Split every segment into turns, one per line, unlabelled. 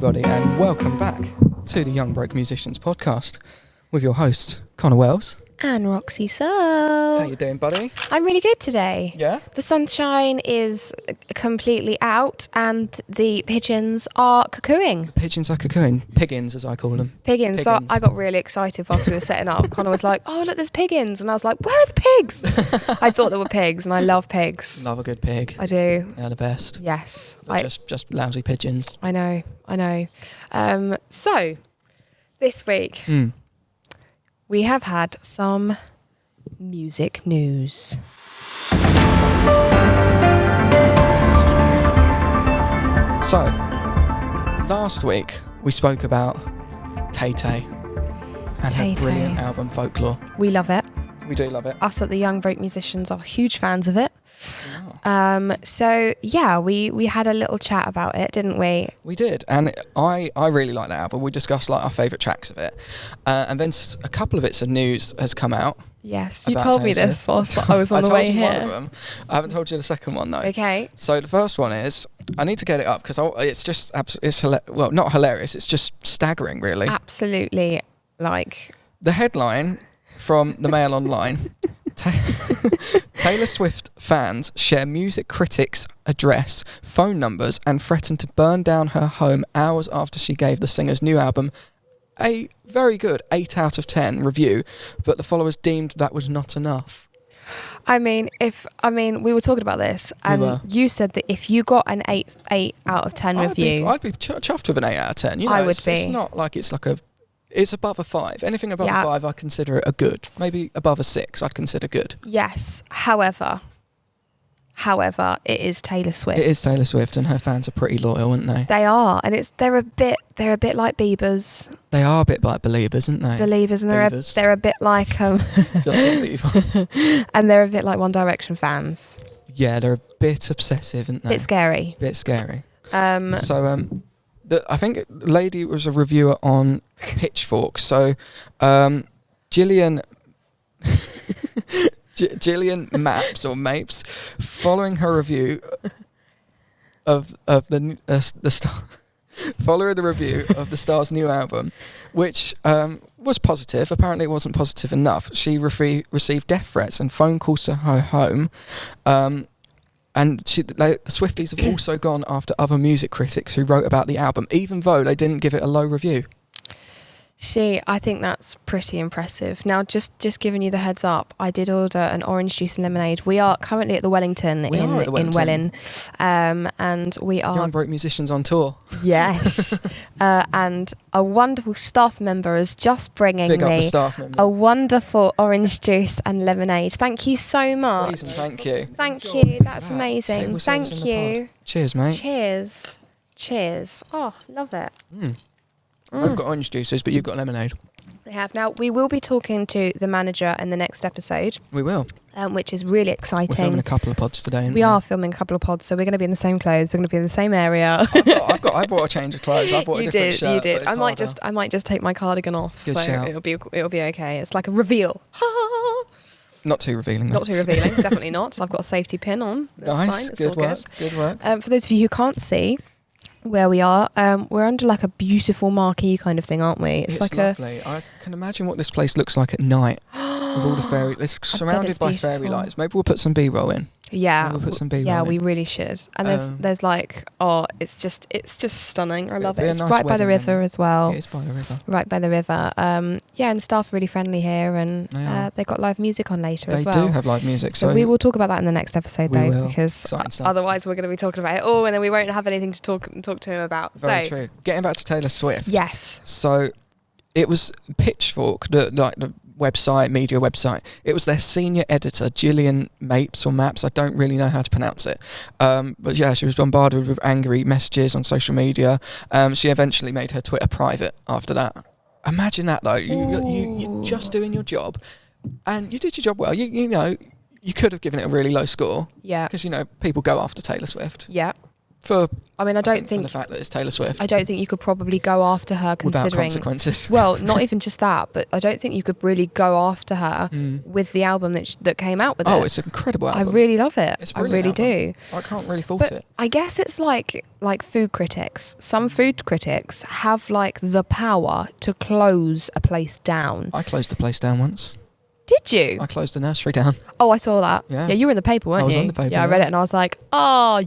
everybody, and welcome back to the Young Broke Musicians podcast with your host, Connor Wells.
And Roxy. So,
how you doing, buddy?
I'm really good today.
Yeah?
The sunshine is completely out and the pigeons are cuckooing.
Pigeons are cocooing. Piggins, as I call them.
Piggins. So I got really excited whilst we were setting up. Connor was like, oh, look, there's piggins. And I was like, where are the pigs? I thought there were pigs, and I love pigs.
Love a good pig.
I do.
They're the best.
Yes.
Just lousy pigeons.
I know. So, this week... we have had some music news.
So, last week we spoke about Tay-Tay and her brilliant album Folklore.
We love it.
We do love it.
Us at the Young Broke Musicians are huge fans of it.
Yeah.
So yeah, we had a little chat about it, didn't we?
We did, and I really like that album. We discussed like our favourite tracks of it, and then a couple of bits of news has come out.
Yes, you told me this whilst I was on the way here. I told you one of them. I haven't told you the second one though. Okay.
So the first one is, I need to get it up because it's not hilarious. It's just staggering, really.
Absolutely, like
the headline from the Mail Online. Taylor Swift fans share music critics' address, phone numbers, and threaten to burn down her home hours after she gave the singer's new album a very good 8 out of 10 review, but the followers deemed that was not enough.
I mean, we were talking about this, and you said that if you got an 8 out of 10 review,
I'd be chuffed with an 8 out of 10. You know,
I would be.
It's not like it's like it's above a 5. Anything above a 5, I consider it a good. Maybe above a 6, I'd consider good.
Yes. However, it is Taylor Swift.
It is Taylor Swift, and her fans are pretty loyal, aren't they?
They are, and they're a bit like Biebers.
They are a bit like Beliebers, aren't they?
Beliebers, and they're a bit like
just like Bieber.
And they're a bit like One Direction fans.
Yeah, they're a bit obsessive, aren't they?
Bit scary.
I think the lady was a reviewer on Pitchfork. So, Gillian Mapes, following her review of the star, following the review of the star's new album, which was positive. Apparently, it wasn't positive enough. She received death threats and phone calls to her home. And the Swifties have also gone after other music critics who wrote about the album, even though they didn't give it a low review.
See, I think that's pretty impressive. Now, just giving you the heads up, I did order an orange juice and lemonade. We are currently at the Wellington in Welling, and we are
Young Broke Musicians on tour.
Yes, and a wonderful staff member is just bringing me a wonderful orange juice and lemonade. Thank you so much.
Please and thank you.
Thank you. That's amazing. Thank you.
Cheers, mate.
Cheers. Oh, love it.
I've got orange juices, but you've got lemonade.
We have. Now, we will be talking to the manager in the next episode.
We will.
Which is really exciting. We're
filming a couple of pods today.
We are filming a couple of pods, so we're going to be in the same clothes. We're going to be in the same area.
I bought a change of clothes. I bought a different shirt.
You did. I might just take my cardigan off.
Good shout.
It'll be okay. It's like a reveal.
Not too revealing.
Not too revealing. Definitely not. I've got a safety pin on. That's
nice.
Fine.
Good work. Good work.
For those of you who can't see where we are, we're under like a beautiful marquee kind of thing, aren't we?
It's like lovely. I can imagine what this place looks like at night with all the fairy. It's surrounded by fairy lights. Maybe we'll put some B-roll in.
Yeah,
we'll put some B-roll
yeah,
in.
we really should. And there's like, it's just stunning. I love it. It's
nice
right by the river as well.
It is by the river.
Right by the river. Yeah, and the staff are really friendly here, and they've got live music on later as well.
They do have live music.
So we will talk about that in the next episode though, because
otherwise
we're going to be talking about it all, and then we won't have anything to talk to him about.
Very true. Getting back to Taylor Swift.
Yes.
So it was Pitchfork, the media website. It was their senior editor, Gillian Mapes, I don't really know how to pronounce it. But yeah, she was bombarded with angry messages on social media. She eventually made her Twitter private after that. Imagine that though. You're just doing your job, and you did your job well. You know, you could have given it a really low score.
Yeah.
Because, people go after Taylor Swift.
Yeah. I mean, I don't think
for the fact that it's Taylor Swift.
I don't think you could probably go after her considering
without consequences.
Well, not even just that, but I don't think you could really go after her with the album that came out with it.
Oh, it's an incredible album.
I really love it.
It's
I really do.
I can't really fault it.
I guess it's like food critics. Some food critics have like the power to close a place down.
I closed the place down once.
Did you?
I closed the nursery down.
Oh, I saw that.
Yeah,
you were in the paper, weren't you?
I was on the paper.
Yeah, I read it and I was like,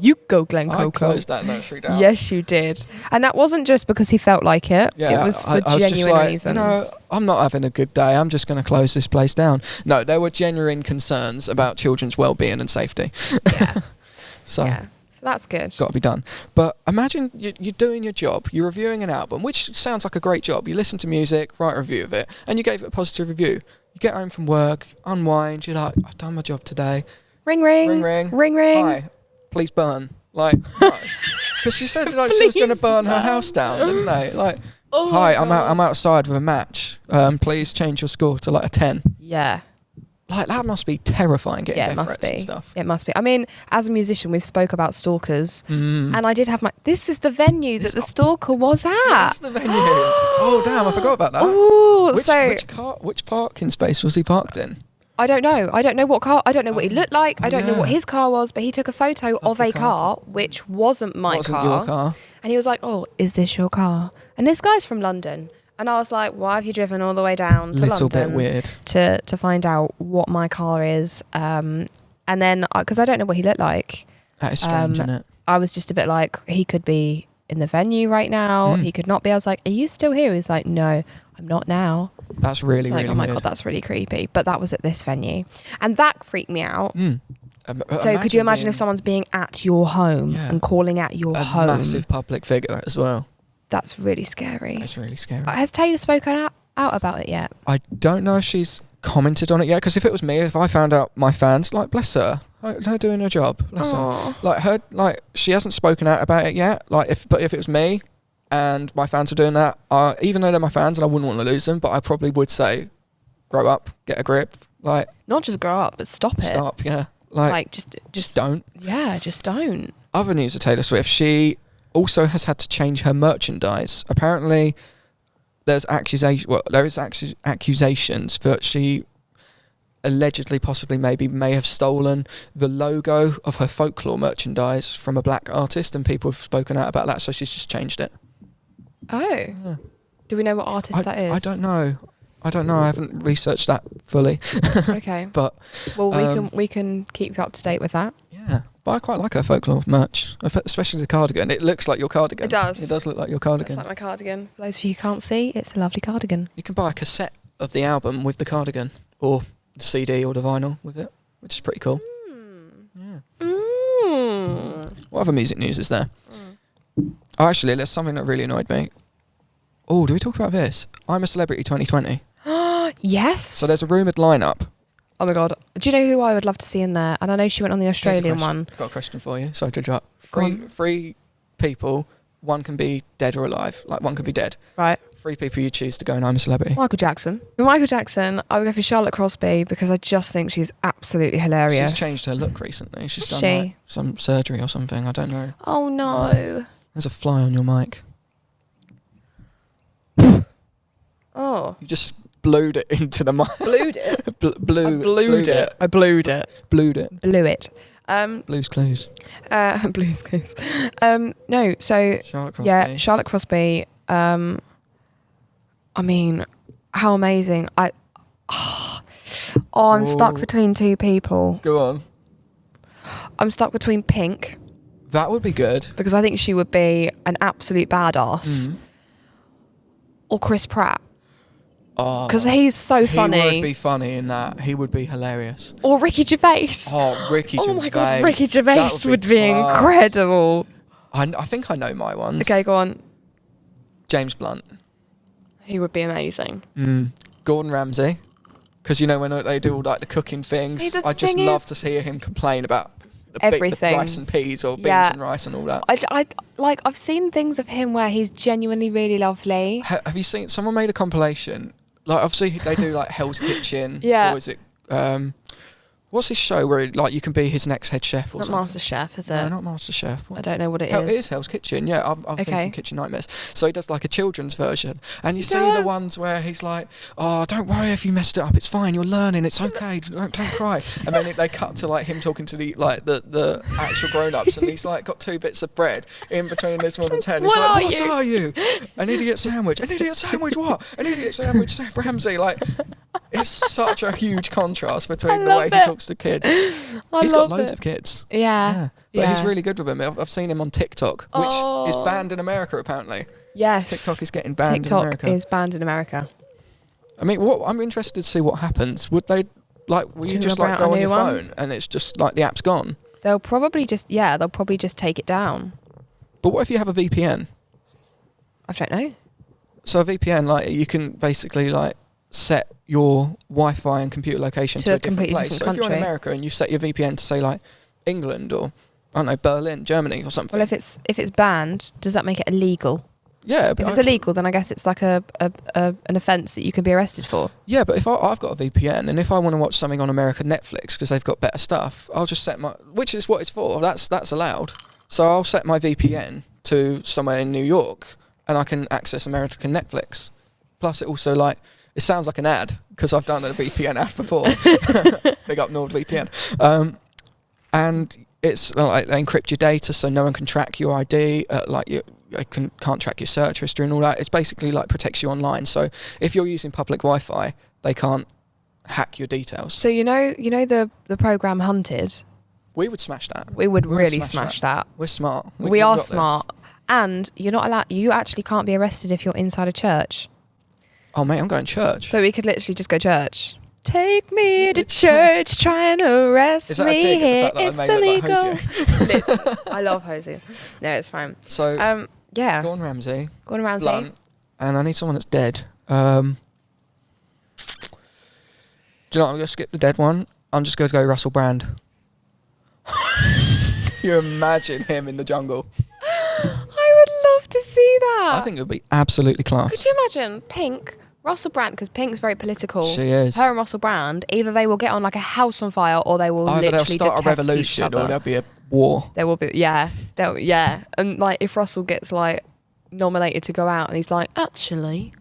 you go, Glen Coco.
I closed that nursery down.
Yes, you did. And that wasn't just because he felt like it.
Yeah,
it was for
I was
genuine
just like,
reasons.
No, I'm not having a good day. I'm just going to close this place down. No, there were genuine concerns about children's well-being and safety.
Yeah.
So
that's good.
Got to be done. But imagine you're doing your job. You're reviewing an album, which sounds like a great job. You listen to music, write a review of it, and you gave it a positive review. You get home from work, unwind. You're like, I've done my job today.
Ring, ring.
Ring, ring.
Ring, ring.
Hi, please burn. Like, because she said like she was going to burn her house down, didn't they? Like, hi, I'm outside with a match. Please change your score to like a 10.
Yeah.
Like, that must be terrifying, getting death threats and stuff.
It must be. I mean, as a musician, we've spoke about stalkers. And I did have this is the venue that the stalker was at.
That's the venue. Oh, damn, I forgot about that.
Oh,
which parking space was he parked in?
I don't know. I don't know what car. I don't know what he looked like. I don't know what his car was, but he took a photo of a car, which wasn't my car.
Wasn't your car.
And he was like, "Oh, is this your car?" And this guy's from London. And I was like, why have you driven all the way down to London?
Little bit weird.
To find out what my car is. And then, because I don't know what he looked like.
That is strange, isn't it?
I was just a bit like, he could be in the venue right now. He could not be. I was like, are you still here? He was like, no, I'm not now.
That's really, really
oh my
weird.
God, that's really creepy. But that was at this venue. And that freaked me out. So could you imagine if someone's being at your home and calling at your home?
A massive public figure as well.
That's really scary.
That's really scary.
Has Taylor spoken out about it yet?
I don't know if she's commented on it yet, because if it was me, if I found out my fans, like, bless her doing her job, bless her. Like, she hasn't spoken out about it yet. Like, if it was me and my fans were doing that, even though they're my fans and I wouldn't want to lose them, but I probably would say, grow up, get a grip. Like,
not just grow up, but stop it.
Stop, yeah. Like just don't.
Yeah, just don't.
Other news of Taylor Swift, she also has had to change her merchandise. Apparently, there is accusations that she allegedly, possibly, may have stolen the logo of her folklore merchandise from a black artist, and people have spoken out about that, so she's just changed it.
Oh. Yeah. Do we know what artist that is?
I don't know. I haven't researched that fully.
Okay.
But
we can keep you up to date with that.
Yeah. But I quite like her folklore merch, especially the cardigan. It looks like your cardigan.
It does.
It does look like your cardigan.
It's like my cardigan. For those of you who can't see, it's a lovely cardigan.
You can buy a cassette of the album with the cardigan, or the CD or the vinyl with it, which is pretty cool. Yeah. What other music news is there? Oh, actually, there's something that really annoyed me. Oh, do we talk about this? I'm a Celebrity 2020.
Yes.
So there's a rumoured lineup.
Oh my God. Do you know who I would love to see in there? And I know she went on the Australian one.
Got a question for you. Sorry to interrupt. Three people. One can be dead or alive. Like, one can be dead.
Right.
3 people you choose to go and I'm a Celebrity.
Michael Jackson. I would go for Charlotte Crosby because I just think she's absolutely hilarious.
She's changed her look recently. She's done like some surgery or something. I don't know.
Oh no.
There's a fly on your mic.
Oh.
You just blowed it into the mic.
Blued it?
I blued it.
I blued it.
Blued it.
Blew it.
Blue's Clues.
Blue's Clues. No, so...
Charlotte Crosby.
Yeah, Charlotte Crosby. I mean, how amazing. I'm stuck between 2 people.
Go on.
I'm stuck between Pink.
That would be good.
Because I think she would be an absolute badass. Or Chris Pratt. Because he's so funny.
He would be funny in that. He would be hilarious.
Or Ricky Gervais.
Oh, Ricky Gervais.
Oh my God, Ricky Gervais would be incredible.
I think I know my ones.
Okay, go on.
James Blunt.
He would be amazing.
Gordon Ramsay. Because, you know, when they do all like the cooking things, I just love to hear him complain about
everything.
The rice and peas or beans and rice and all that.
I've seen things of him where he's genuinely really lovely.
Have you seen, someone made a compilation, like obviously they do like Hell's Kitchen,
Yeah.
or is it, What's his show where like you can be his next head chef or
not
something?
Master Chef, is it?
No, not Master Chef.
I don't know what it is.
It is Hell's Kitchen. Yeah, I'm thinking Kitchen Nightmares. So he does like a children's version, and you see the ones where he's like, "Oh, don't worry if you messed it up. It's fine. You're learning. It's okay. Don't cry." And then they cut to like him talking to the actual grown-ups, and he's like got 2 bits of bread in between this woman's head. He's like, "What are you? An idiot sandwich? An idiot sandwich? What? An idiot sandwich? Seth Ramsey?" Like, it's such a huge contrast between the way he talks to kids. He's got loads of kids.
Yeah.
But he's really good with them. I've seen him on TikTok, which is banned in America apparently.
Yes.
TikTok is getting banned in America.
TikTok is banned in America.
I mean, I'm interested to see what happens. Would they, like, will you just like go on your phone and it's just like the app's gone?
They'll probably just take it down.
But what if you have a VPN?
I don't know.
So a VPN, like, you can basically like set your Wi-Fi and computer location to a different place. So if you're in America and you set your VPN to say like England or I don't know, Berlin, Germany or something.
Well, if it's banned, does that make it illegal?
Yeah,
but if it's illegal, then I guess it's like an offence that you can be arrested for.
Yeah, but if I've got a VPN and if I want to watch something on American Netflix because they've got better stuff, I'll just set which is what it's for. That's allowed. So I'll set my VPN to somewhere in New York and I can access American Netflix. Plus, it also it sounds like an ad because I've done a VPN ad before. Big up NordVPN. And it's like they encrypt your data so no one can track your ID. Can't track your search history and all that. It's basically like protects you online. So if you're using public Wi-Fi, they can't hack your details.
So you know the program Hunted.
We would smash that.
We would really smash that.
We're smart.
We are smart. This. And you're not allowed. You actually can't be arrested if you're inside a church.
Oh mate, I'm going to church.
So we could literally just go church. Take me to church, trying to arrest me here. It's illegal. I love Hosea. No, it's fine.
So
yeah.
Gordon Ramsay.
Blunt,
and I need someone that's dead. Do you know what? I'm going to skip the dead one. I'm just going to go Russell Brand. You imagine him in the jungle.
I would love to see that.
I think it would be absolutely class.
Could you imagine Pink, Russell Brand, because Pink's very political.
She is.
Her and Russell Brand, either they will get on like a house on fire or they will literally detest each other.
Either they'll start a revolution or there'll be a war.
There will be, yeah. And like if Russell gets like nominated to go out and he's like, actually,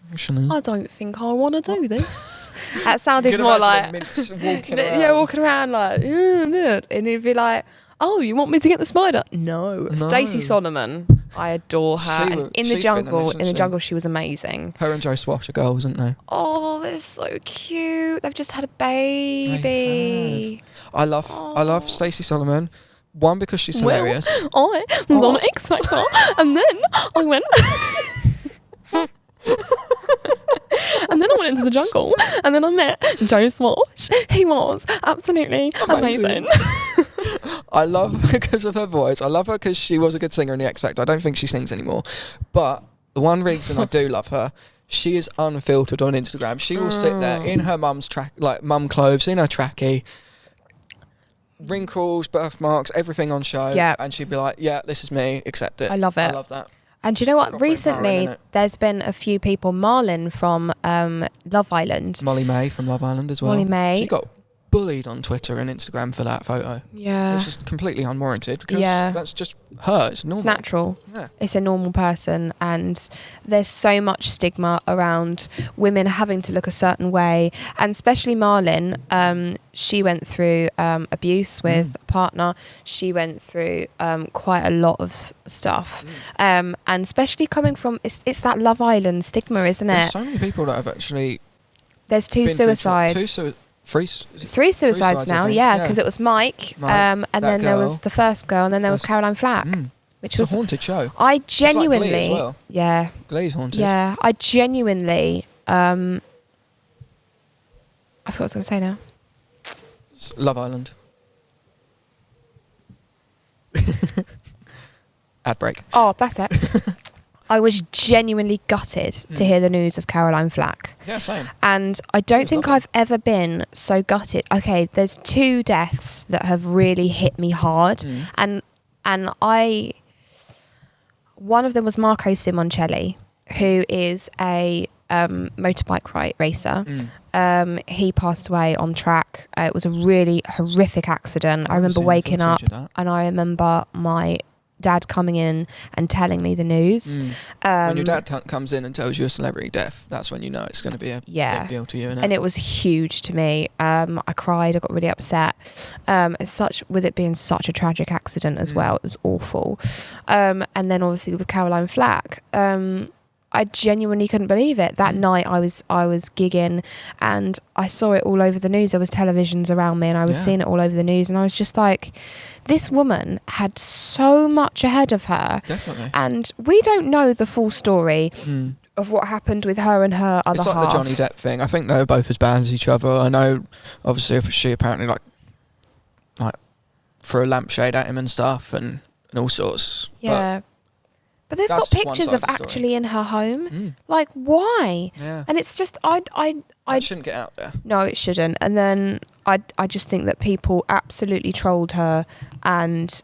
I don't think I want to do this. That sounded more like walking around like, and he'd be like, oh, you want me to get the spider? No. Stacey Solomon, I adore her. In the jungle, she was amazing.
Her and Joe Swash are girls, aren't they?
Oh, they're so cute. They've just had a baby.
I love Stacey Solomon. One, because she's hilarious.
I was on X Factor, and then I went. And then I went into the jungle, and then I met Joe Swash. He was absolutely amazing.
I love her because of her voice. I love her because she was a good singer in the X Factor. I don't think she sings anymore. But the one reason I do love her, she is unfiltered on Instagram. She will sit there in her mum's mum clothes, in her trackie, wrinkles, birthmarks, everything on show.
Yeah.
And she'd be like, yeah, this is me, accept it.
I love it.
I love that.
And do you know what? Recently, there's been a few people. Marlon from Love Island.
Molly May from Love Island as well.
Molly May.
She got bullied on Twitter and Instagram for that photo.
Yeah.
It's just completely unwarranted because that's just her. It's normal.
It's natural.
Yeah.
It's a normal person, and there's so much stigma around women having to look a certain way, and especially Marlon. She went through abuse with a partner. She went through quite a lot of stuff, and especially coming from it's that Love Island stigma, isn't it?
There's so many people that have actually.
There's two suicides.
Three
suicides now, yeah, because it was Mike, and then there was the first girl, and then there was Caroline Flack, which was
a haunted show.
I genuinely,
it's like Glee as well.
Yeah,
Glee's haunted.
Yeah, I genuinely, I forgot what I was going to say now.
Love Island. Ad break.
Oh, that's it. I was genuinely gutted to hear the news of Caroline Flack.
Yeah, same.
And I don't think I've ever been so gutted. Okay, there's 2 deaths that have really hit me hard. And one of them was Marco Simoncelli, who is a motorbike racer. He passed away on track. It was a really horrific accident. I remember waking up and I remember my dad coming in and telling me the news.
When your dad comes in and tells you a celebrity death, that's when you know it's going to be a big deal to you, isn't it?
And it was huge to me. I cried, I got really upset. With it being such a tragic accident as well, it was awful. And then obviously with Caroline Flack, I genuinely couldn't believe it. That night I was gigging and I saw it all over the news. There was televisions around me and I was seeing it all over the news, and I was just like, this woman had so much ahead of her.
Definitely.
And we don't know the full story of what happened with her and her other half.
It's like the Johnny Depp thing. I think they were both as bad as each other. I know, obviously, she apparently like threw a lampshade at him and stuff and all sorts.
Yeah. But they've got pictures of actually in her home. Like, why?
Yeah.
And it's just,
It shouldn't get out there.
No, it shouldn't. And then I just think that people absolutely trolled her, and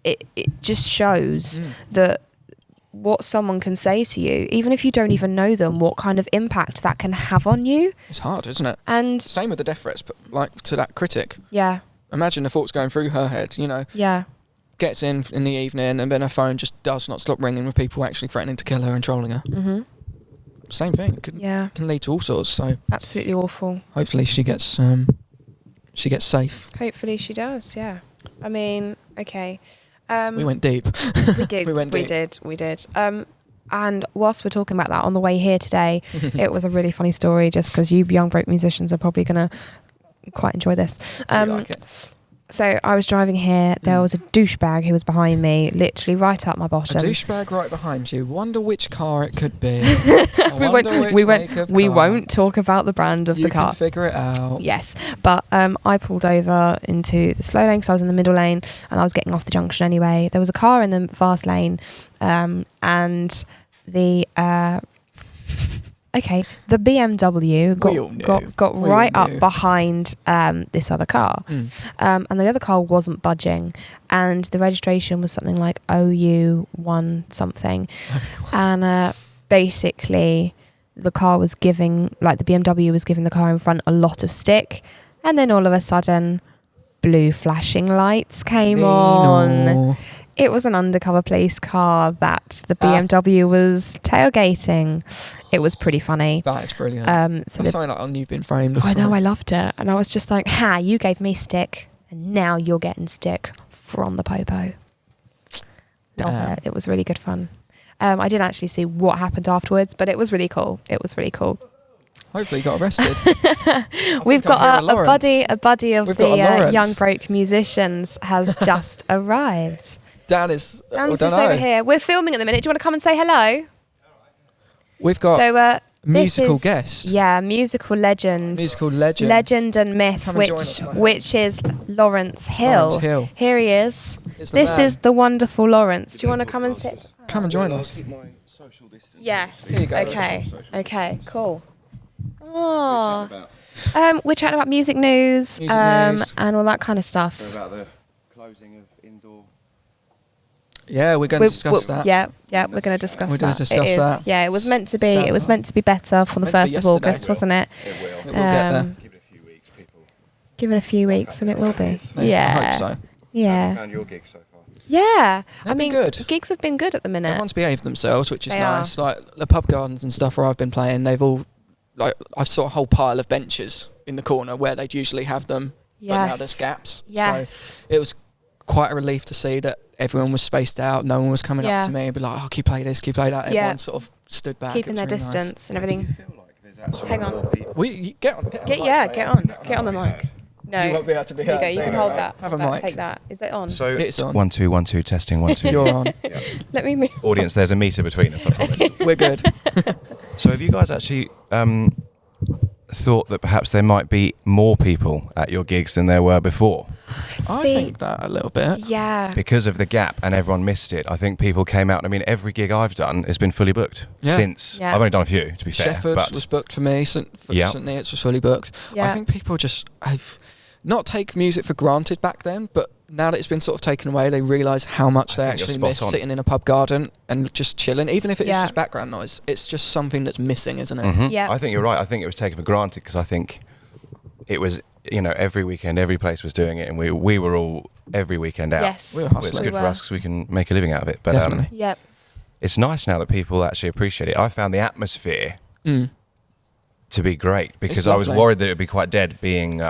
it just shows that what someone can say to you, even if you don't even know them, what kind of impact that can have on you.
It's hard, isn't it?
And
same with the death threats, but like to that critic.
Yeah.
Imagine the thoughts going through her head, you know.
Yeah.
Gets in the evening and then her phone just does not stop ringing with people actually threatening to kill her and trolling her. Same thing. Can lead to all sorts. So
absolutely awful.
Hopefully she gets safe.
Hopefully she does. Yeah. I mean, okay.
We went deep.
We did. We did. And whilst we're talking about that, on the way here today, it was a really funny story. Just because you young broke musicians are probably gonna quite enjoy this.
Like it.
So I was driving here. There was a douchebag who was behind me, literally right up my bottom.
A douchebag right behind you. Wonder which car it could be.
we won't talk about the brand of the car.
You can figure it out.
Yes, but I pulled over into the slow lane because I was in the middle lane and I was getting off the junction anyway. There was a car in the fast lane, and the the BMW got right up behind this other car, and the other car wasn't budging, and the registration was something like OU1 something, and basically the car was giving, like the BMW was giving the car in front a lot of stick, and then all of a sudden blue flashing lights came on. It was an undercover police car that the BMW was tailgating. It was pretty funny.
That is brilliant. So that's something like on You've Been Framed.
I know, I loved it. And I was just like, you gave me stick, and now you're getting stick from the popo. Love it. It was really good fun. I didn't actually see what happened afterwards, but it was really cool.
Hopefully you got arrested.
We've got a buddy of the Young Broke Musicians has just arrived.
Dan's
just over here. We're filming at the minute. Do you want to come and say hello?
We've got musical guest.
Yeah, musical legend. Legend and myth, which is Lawrence Hill. Here he is. This is the wonderful Lawrence. Do you want to come and sit?
Come and join us.
Yes.
Here you go.
Okay, cool. Oh. We're chatting about music news, and all that kind of stuff.
So about the closing of indoor.
Yeah, we're going to discuss that.
Yeah, we're going to discuss that.
We're going to discuss that.
Yeah, it was meant to be. It was meant to be better for the 1st of August, wasn't it?
It will.
It will get there.
Give it a few weeks, people.
Give it a few weeks, and it will be.
Yeah, I hope so.
Yeah.
Have you found your gigs so far?
Yeah,
I mean, good.
Gigs have been good at the minute.
Everyone's behaved themselves, which is nice. Like the pub gardens and stuff where I've been playing, they've all I've saw a whole pile of benches in the corner where they'd usually have them, but now there's gaps.
Yes.
So it was quite a relief to see that everyone was spaced out. No one was coming up to me and be like, "Oh, can you play this? Can you play that?" Everyone sort of stood back,
keeping their distance and everything.
Do you feel like there's actually
Hang on.
more people?
Get on.
Get on the mic. No,
you won't be able to be
there
heard.
you go. You can hold that.
Have a mic.
Take that. Is it on?
So
it's on.
1 2 1 2 testing 1 2.
You're on.
Yeah.
Let me move.
Audience, there's a meter between us. I promise.
We're good.
So have you guys actually thought that perhaps there might be more people at your gigs than there were before?
I think that a little bit.
Yeah.
Because of the gap and everyone missed it. I think people came out. I mean, every gig I've done has been fully booked since.
Yeah.
I've only done a few, to be fair.
Sheffield was booked for me. St Neots was fully booked.
Yeah.
I think people just have not take music for granted back then, but now that it's been sort of taken away, they realise how much they actually miss sitting in a pub garden and just chilling, even if it is just background noise. It's just something that's missing, isn't it?
Mm-hmm. Yeah. I think you're right. I think it was taken for granted because I think it was, every weekend, every place was doing it, and we were all every weekend out.
Yes.
We were hustling.
It's good for us because we can make a living out of it. But
definitely.
It's nice now that people actually appreciate it. I found the atmosphere to be great because I was worried that it would be quite dead being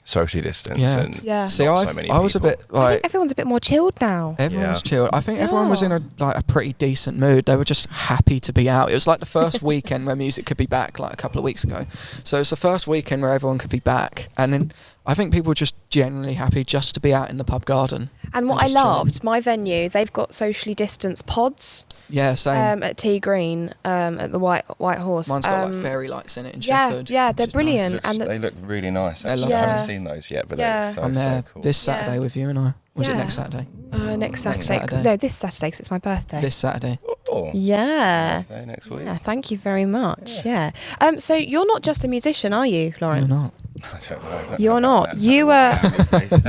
socially distanced.
See, I was a bit like...
I think everyone's a bit more chilled now.
Everyone's chilled. I think everyone was in a pretty decent mood. They were just happy to be out. It was like the first weekend where music could be back, like a couple of weeks ago. So it's the first weekend where everyone could be back. And then I think people were just genuinely happy just to be out in the pub garden.
And what I loved, my venue, they've got socially distanced pods.
Yeah, same.
At T Green, at the White Horse.
Mine's got like fairy lights in it in Sheffield.
Yeah, they're brilliant.
Nice. They look really nice. I haven't seen those yet, but they're
I'm there
so cool.
this Saturday with you and I. Was it next Saturday?
Next Saturday. No, this Saturday because it's my birthday.
This Saturday.
Oh,
yeah.
Birthday next week.
Yeah, thank you very much. Yeah. So you're not just a musician, are you, Lawrence?
You're not.
I don't know.
You're not.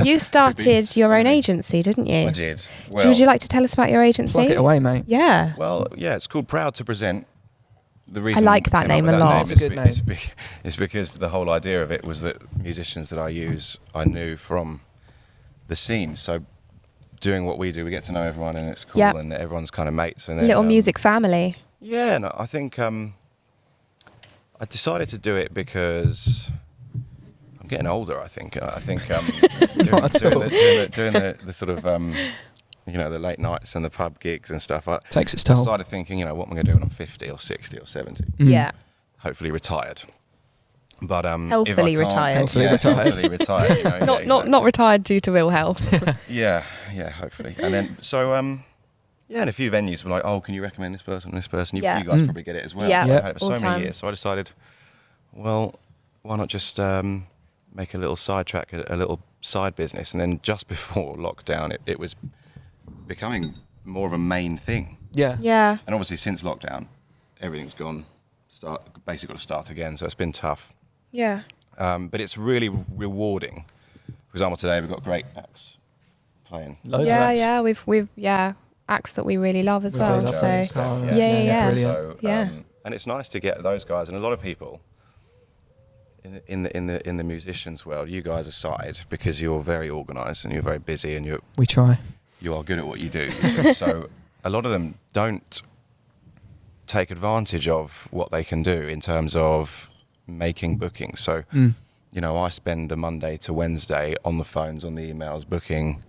You started your own agency, didn't you?
I did.
Well, would you like to tell us about your agency?
Plug it away, mate.
Yeah.
Well, it's called Proud to Present. The reason
I like that name a lot.
It's a good name.
It's because the whole idea of it was that musicians that I knew from the scene. So doing what we do, we get to know everyone, and it's cool, and everyone's kind of mates. And then,
little music family.
Yeah, and I think I decided to do it because I'm getting older. I think doing the sort of the late nights and the pub gigs and stuff.
Takes its toll.
I started thinking, what am I going to do when I'm 50 or 60 or 70?
Yeah.
Hopefully retired. But
healthily retired.
Healthily
retired.
Not retired due to ill health.
yeah, hopefully. And then and a few venues were like, oh, can you recommend this person and this person? You guys probably get it as well.
Yeah.
I've had it for
All
so many years. So I decided, well, why not just make a little sidetrack, a little side business? And then just before lockdown, it was becoming more of a main thing.
Yeah.
Yeah.
And obviously since lockdown, everything's gone. Basically got to start again. So it's been tough.
Yeah.
But it's really rewarding. For example, today we've got great acts playing.
Loads of acts. Yeah, we've acts that we really love as well.
Love
so
yeah.
So, and it's nice to get those guys and a lot of people in the musicians world, you guys aside, because you're very organised and you're very busy and
we try.
You are good at what you do. So a lot of them don't take advantage of what they can do in terms of making bookings. So, I spend the Monday to Wednesday on the phones, on the emails, booking,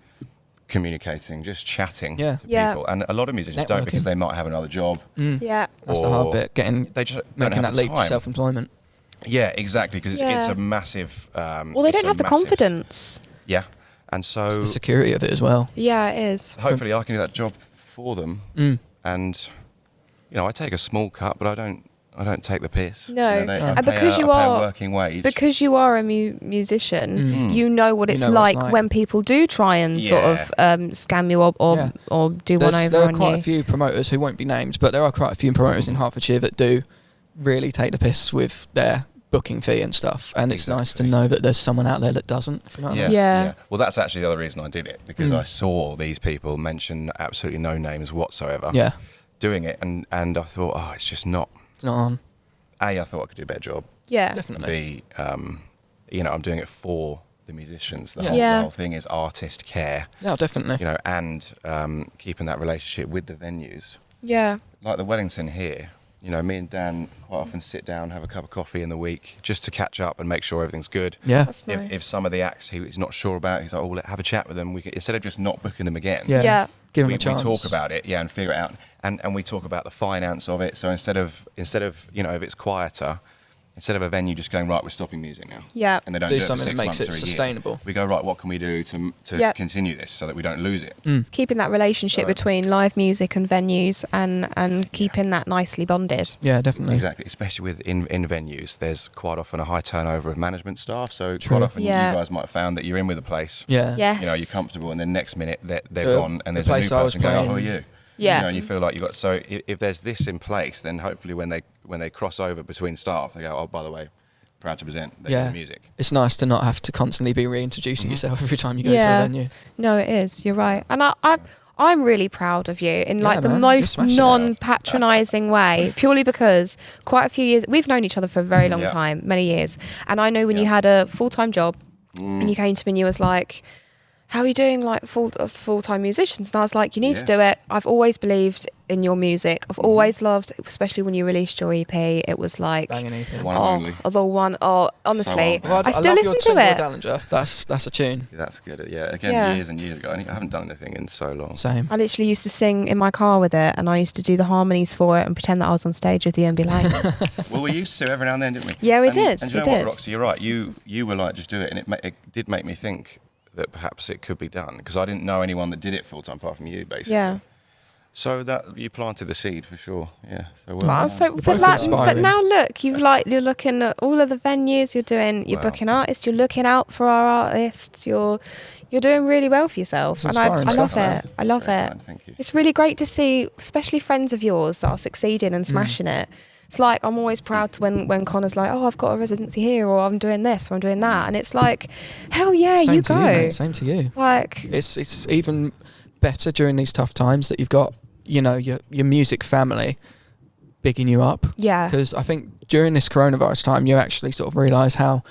communicating, just chatting to people. And a lot of musicians don't because they might have another job.
Yeah.
That's the hard bit, making that leap to self-employment.
Yeah, exactly, because it's a massive...
well, they don't have the confidence.
Yeah, and so...
It's the security of it as well.
Yeah, it is.
Hopefully I can do that job for them. And, I take a small cut, but I don't take the piss.
No,
and because you are a working wage.
Because you are a musician, you know what it's like when people do try and sort of scam you or do one over on you.
There are quite a few promoters who won't be named, but there are quite a few promoters in Hertfordshire that do really take the piss with their booking fee and stuff, and it's nice to know that there's someone out there that doesn't. If you know what I mean.
Yeah.
Well, that's actually the other reason I did it, because I saw these people mention absolutely no names whatsoever.
Yeah.
Doing it, and I thought, it's just not.
It's not on.
A, I thought I could do a better job.
Yeah.
Definitely.
B, I'm doing it for the musicians. The whole thing is artist care.
Yeah, definitely.
And keeping that relationship with the venues.
Yeah.
Like the Wellington here. Me and Dan quite often sit down, have a cup of coffee in the week just to catch up and make sure everything's good.
Yeah.
That's nice.
If some of the acts he's not sure about, he's like, let's have a chat with them. We can, instead of just not booking them again.
Yeah.
Give them a chance.
We talk about it, and figure it out. And we talk about the finance of it. So instead of if it's quieter, instead of a venue just going, right, we're stopping music now.
Yeah.
And they don't
do
do
something
it for 6
that makes
months
it
or a
sustainable.
Year. We go, right, what can we do to continue this so that we don't lose it?
It's keeping that relationship between live music and venues and keeping that nicely bonded.
Yeah, definitely.
Exactly, especially with in venues, there's quite often a high turnover of management staff. So quite often you guys might have found that you're in with a place.
Yeah.
Yes.
You're comfortable, and then next minute they're gone, and there's a new
place I was
person going,
playing.
who are you?
Yeah.
And you feel like you got. So if there's this in place, then hopefully when they cross over between staff, they go, oh, by the way, proud to present their music.
It's nice to not have to constantly be reintroducing yourself every time you go to a venue.
No, it is. You're right. And I'm really proud of you in like the
man,
most non-patronising way, purely because quite a few years, we've known each other for a very long time, many years. And I know when you had a full-time job and you came to me and you was like, how are you doing like full-time musicians? And I was like, you need to do it. I've always believed in your music. I've always loved, especially when you released your EP, it was like,
banging EP.
Honestly,
well,
I still listen to it.
Dallinger. That's a tune.
That's good. Again, years and years ago. I haven't done anything in so long.
Same.
I literally used to sing in my car with it, and I used to do the harmonies for it and pretend that I was on stage with you and be like,
well, we used to every now and then, didn't we?
Yeah, we did.
And you know what, Roxy, you're right. You were like, just do it, and it did make me think that perhaps it could be done, because I didn't know anyone that did it full time apart from you, basically.
Yeah.
So that you planted the seed for sure. Yeah. So
but now look, you're looking at all of the venues you're doing. You're booking artists. You're looking out for our artists. You're doing really well for yourself, and I love it. I love it.
Thank you.
It's really great to see, especially friends of yours that are succeeding and smashing it. It's like, I'm always proud to when Connor's like, oh, I've got a residency here, or I'm doing this, or I'm doing that. And it's like, hell yeah, you go.
Same to you.
Like,
it's even better during these tough times that you've got, your music family bigging you up.
Yeah.
Because I think during this coronavirus time, you actually sort of realise how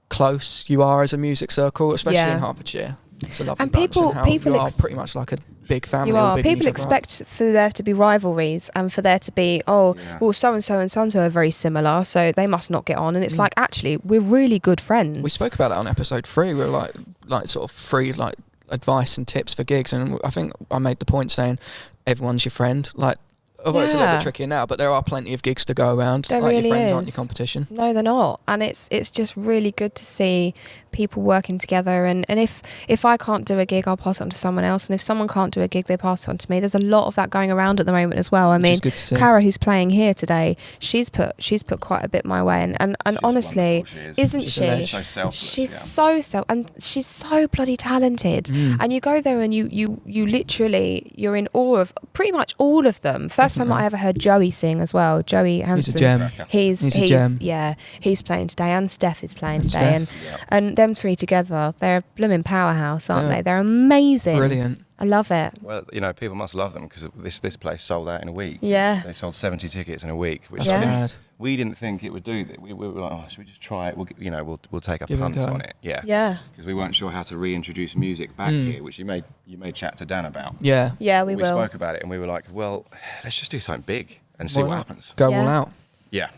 close you are as a music circle, especially in Hertfordshire. It's a lovely bunch, and how you are pretty much like a big family.
You are. People expect for there to be rivalries and for there to be, well, so-and-so and so-and-so are very similar, so they must not get on. And it's like, actually, we're really good friends.
We spoke about it on episode 3. We were like sort of free, like, advice and tips for gigs. And I think I made the point saying everyone's your friend. Like, although it's a little bit trickier now, but there are plenty of gigs to go around.
There
like,
really
your friends
is.
aren't your competition.
No, they're not. And it's just really good to see people working together. And if I can't do a gig, I'll pass it on to someone else. And if someone can't do a gig, they pass it on to me. There's a lot of that going around at the moment as well. I mean, Cara, who's playing here today, she's put quite a bit my way. And honestly, isn't she?
So selfless,
she's so and she's so bloody talented. And you go there and you literally, you're in awe of pretty much all of them. First time I ever heard Joey sing as well. Joey Hansen.
He's a gem.
He's
a gem.
Yeah, he's playing today, and Steph is playing today. And them three together, they're a blooming powerhouse, aren't they? They're amazing.
Brilliant.
I love it.
Well, people must love them, because this place sold out in a week.
Yeah.
They sold 70 tickets in a week, which
That's
we didn't think it would do that. We were like, oh, should we just try it? We'll take a punt on it. Yeah.
Yeah.
Because we weren't sure how to reintroduce music back here, which you may chat to Dan about.
Yeah.
Yeah,
we spoke about it, and we were like, well, let's just do something big and see what happens.
Go all out.
Yeah.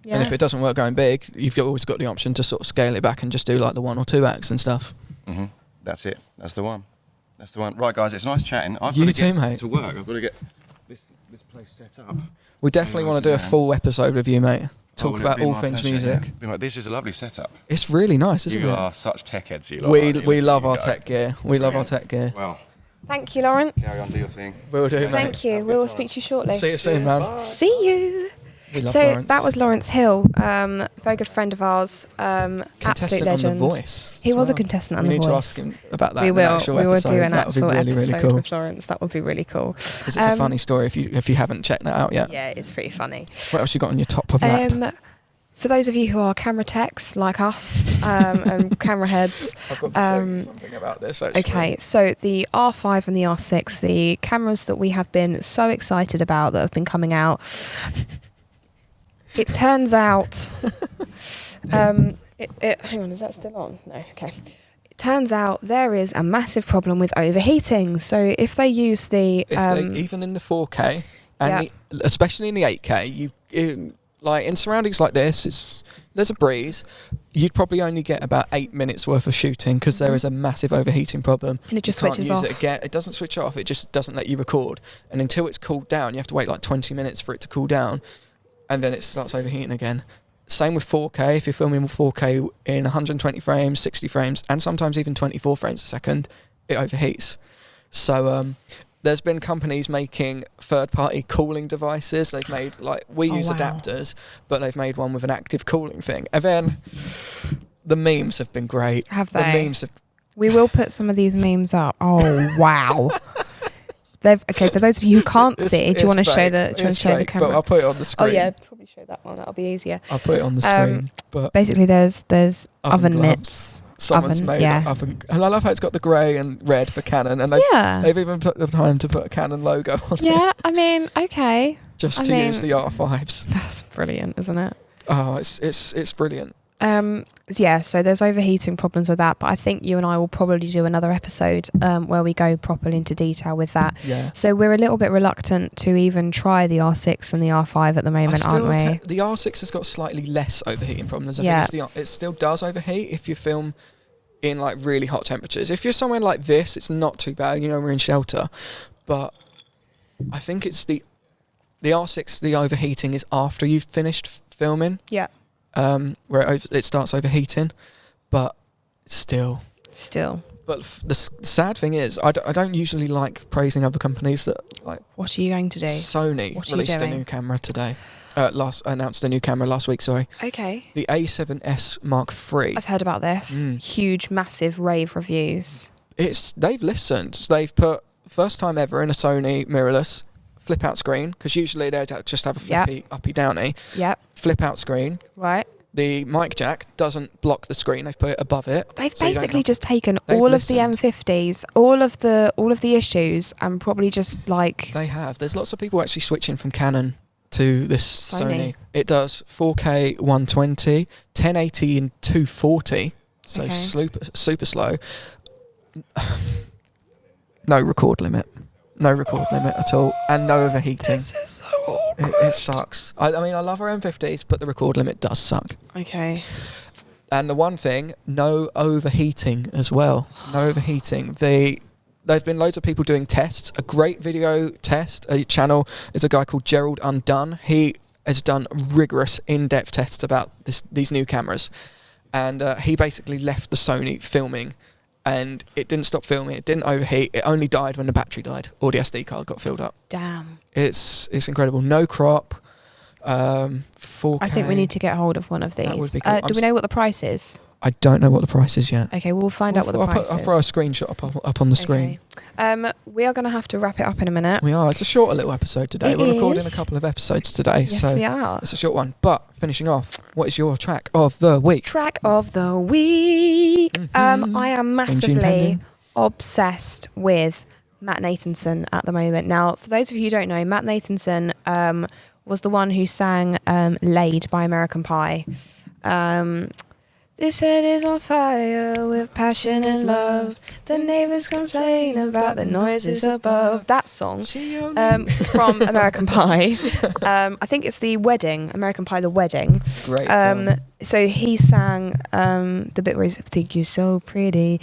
Yeah.
And if it doesn't work going big, you've always got the option to sort of scale it back and just do like the 1 or 2 acts and stuff.
Mm-hmm. That's it. That's the one. Right, guys, it's nice chatting. I've
You
got to
too,
get
mate.
to work. I've got to get this place set up.
We definitely want to do a full episode with you, mate. Talk about all things music.
Yeah. This is a lovely setup.
It's really nice, isn't it?
You are such tech heads, you lot.
We love our tech gear. We love our tech gear.
Well,
thank you, Lauren.
carry on, do your thing.
We'll do, mate.
Thank you. We will speak to you shortly.
See you soon, man.
See you.
We love
So
Lawrence.
that was Lawrence Hill, very good friend of ours, absolute
Contestant
legend.
on The Voice.
He
as
was a
well.
contestant on
We
The
need
Voice.
to ask him about that.
We
in
will.
an actual
We will
episode.
do an
That would be
actual
really,
episode
really cool.
with Lawrence. That would be really cool.
'Cause it's a funny story if you haven't checked that out yet.
Yeah, it's pretty funny.
What else you got on your top of lap?
For those of you who are camera techs like us and camera heads,
I've got to show you something about this. Actually.
okay, so the R5 and the R6, the cameras that we have been so excited about that have been coming out, it turns out, hang on, is that still on? No, okay. It turns out there is a massive problem with overheating. So if they use the...
even in the 4K, and especially in the 8K, like in surroundings like this, there's a breeze. You'd probably only get about 8 minutes worth of shooting because there is a massive overheating problem.
And it just
You can't
switches
use
off.
It again. It doesn't switch off. It just doesn't let you record. And until it's cooled down, you have to wait like 20 minutes for it to cool down, and then it starts overheating again. Same with 4K. If you're filming with 4K in 120 frames, 60 frames, and sometimes even 24 frames a second, it overheats. So there's been companies making third-party cooling devices. They've made, like, we use adapters, but they've made one with an active cooling thing. And then the memes have been great.
Have they?
The memes have...
We will put some of these memes up. Oh, wow. Okay, for those of you who can't see, do you want to show the camera?
But I'll put it on the screen.
Oh yeah, probably show that one. That'll be easier.
I'll put it on the screen. But
basically, there's oven
gloves.
Mitts.
Someone's made an oven, and I love how it's got the grey and red for Canon, and they've even took the time to put a Canon logo on it.
Yeah, I mean, okay.
Just to use the R5s.
That's brilliant, isn't it?
Oh, it's brilliant.
Yeah, so there's overheating problems with that, but I think you and I will probably do another episode where we go properly into detail with that.
Yeah.
So we're a little bit reluctant to even try the R6 and the R5 at the moment, aren't we?
The R6 has got slightly less overheating problems. I think it still does overheat if you film in like really hot temperatures. If you're somewhere like this, it's not too bad. You know, we're in shelter, but I think it's the R6. The overheating is after you've finished filming.
Yeah.
Where it starts overheating, but still. But the sad thing is, I don't usually like praising other companies that like.
What are you going to do?
Sony released a new camera today. Announced a new camera last week. Sorry.
Okay.
The A7S Mark III.
I've heard about this. Huge, massive rave reviews.
They've listened. They've put first time ever in a Sony mirrorless flip out screen, because usually they'd just have a flippy uppy downy.
Yep.
Flip out screen.
Right.
The mic jack doesn't block the screen. They've put it above it.
They've basically just taken all of the M50s, all of the issues, and probably just like
they have. There's lots of people actually switching from Canon to this Sony. It does 4K 120, 1080 and 240, so super slow. No record limit. No record limit at all, and no overheating.
This is so awkward.
It sucks. I mean, I love our M50s, but the record limit does suck.
Okay.
And the one thing, no overheating as well. No overheating. There's been loads of people doing tests. A great video test, a channel, is a guy called Gerald Undone. He has done rigorous, in-depth tests about these new cameras. And he basically left the Sony filming, and it didn't stop filming, it didn't overheat, it only died when the battery died, or the SD card got filled up.
Damn.
It's incredible. No crop, 4K.
I think we need to get hold of one of these.
That would be cool.
Do we know what the price is?
I don't know what the price is yet.
Okay, we'll find out what the price is.
I'll throw a screenshot up on the screen.
We are going to have to wrap it up in a minute.
We are. It's a shorter little episode today. We're recording a couple of episodes today.
Yes,
so
we are.
It's a short one. But finishing off, what is your track of the week?
Track of the week. Mm-hmm. I am massively obsessed with Matt Nathanson at the moment. Now, for those of you who don't know, Matt Nathanson was the one who sang Laid by American Pie. This head is on fire with passion and love. The neighbors complain about the noises above. That song from American Pie. I think it's the wedding, American Pie, the wedding.
Great film.
So he sang the bit where he's, I think you're so pretty.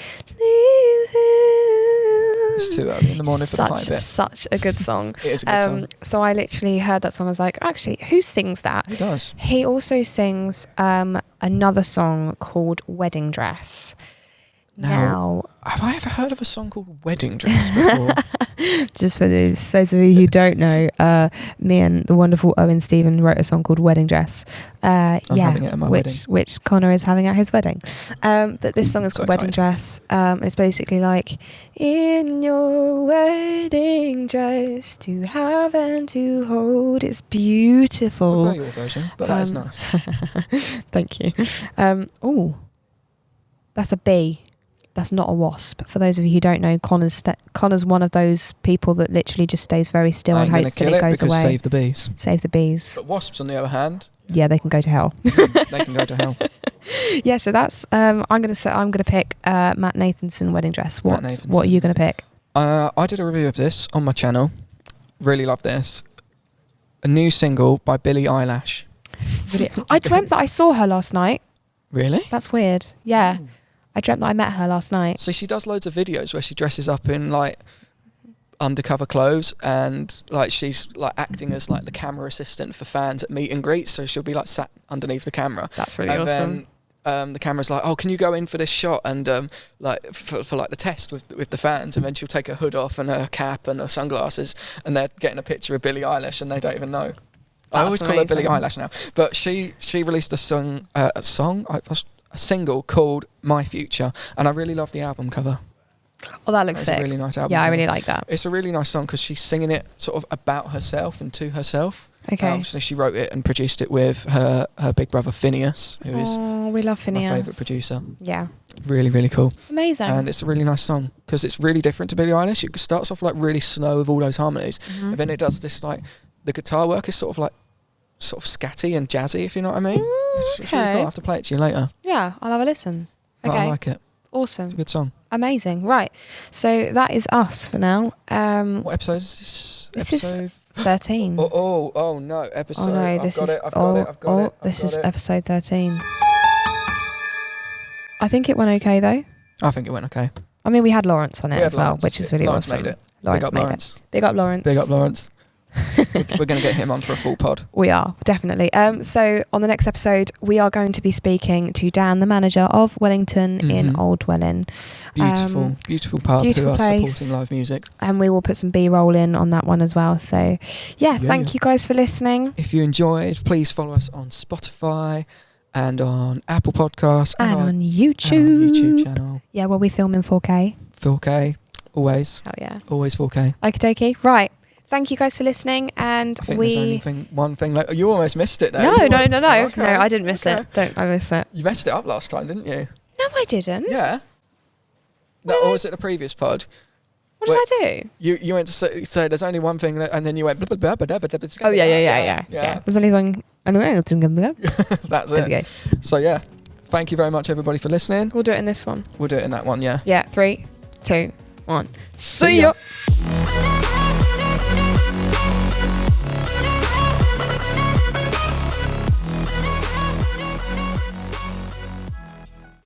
It's too early in the morning for the pie bit.
Such a good song.
It is a good song.
So I literally heard that song. I was like, actually, who sings that?
Who does?
He also sings another song called Wedding Dress. Now,
have I ever heard of a song called Wedding Dress before?
Just for those of you who don't know, me and the wonderful Owen Stephen wrote a song called Wedding Dress.
Having it at my wedding.
Which Connor is having at his wedding. But this song is called Wedding Dress. It's basically like, in your wedding dress, to have and to hold. It's beautiful.
I prefer your version, but that is nice.
Thank you. That's a bee. That's not a wasp. For those of you who don't know, Connor's one of those people that literally just stays very still and hopes that it goes away.
Save the bees.
Save the bees.
But wasps, on the other hand,
yeah, they can go to hell.
they can go to hell.
Yeah, so that's I'm gonna pick Matt Nathanson Wedding Dress. What are you gonna pick?
I did a review of this on my channel. Really love this. A new single by Billie Eilish.
I dreamt that I saw her last night.
Really?
That's weird. Yeah. I dreamt that I met her last night.
So she does loads of videos where she dresses up in like undercover clothes, and like she's like acting as like the camera assistant for fans at meet and greets. So she'll be like sat underneath the camera.
That's really awesome.
Then the camera's like, oh, can you go in for this shot and like for like the test with the fans, and then she'll take her hood off and her cap and her sunglasses, and they're getting a picture of Billie Eilish and they don't even know. I always call her Billie Eilish now, but she released a single called My Future, and I really love the album cover.
Oh, that looks
It's
sick.
a really nice album.
Yeah, I
cover.
really like that.
It's a really nice song because she's singing it sort of about herself and to herself.
Okay.
Obviously, she wrote it and produced it with her big brother Phineas, who is
we love Phineas.
my favourite producer.
Yeah.
Really, really cool.
Amazing.
And it's a really nice song because it's really different to Billie Eilish. It starts off like really slow with all those harmonies, and then it does this like the guitar work is sort of scatty and jazzy, if you know what I mean. It's really cool. I'll have to play it to you later.
Yeah, I'll have a listen. Okay.
I like it.
Awesome.
It's a good song.
Amazing. Right. So that is us for now.
What episode is this?
This
Episode
is 13.
Oh no, episode.
Oh no,
I've got it.
This is episode 13. I think it went okay though.
I think it went okay.
I mean, we had Lawrence on it as well,
Lawrence.
which is really
Lawrence
awesome.
made it.
Lawrence
Big up
made
Lawrence.
it. Big up Lawrence.
Big up Lawrence. We're going to get him on for a full pod.
We are, definitely. So on the next episode, we are going to be speaking to Dan, the manager of Wellington in Old Welling.
Beautiful pub
beautiful
who are
place.
supporting live music.
And we will put some B-roll in on that one as well. So, thank you guys for listening.
If you enjoyed, please follow us on Spotify and on Apple Podcasts.
And on YouTube.
And on YouTube channel.
Yeah, well, we film in 4K.
4K, always.
Oh, yeah.
Always 4K.
Okie dokie. Right. Thank you guys for listening, and
I think there's only one thing. Like, you almost missed it there.
No,
Oh, okay.
No, I didn't miss it. I miss it.
You messed it up last time, didn't you?
No, I didn't.
Yeah. No, or was it the previous pod?
What did I do?
You went to say there's only one thing, and then you went.
Oh yeah. There's only one.
That's
There we
it.
go.
So yeah, thank you very much everybody for listening.
We'll do it in this one.
We'll do it in that one. Yeah.
Yeah. 3, 2, 1.
See ya.